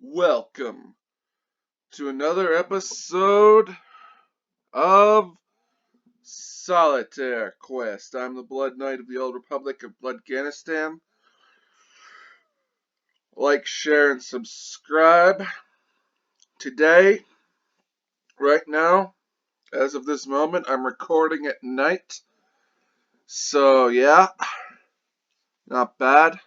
Welcome to another episode of Solitaire Quest. I'm the Blood Knight of the Old Republic of Bloodganistan. Like, share, and subscribe. Today, right now, as of this moment, I'm recording at night. So, yeah, not bad.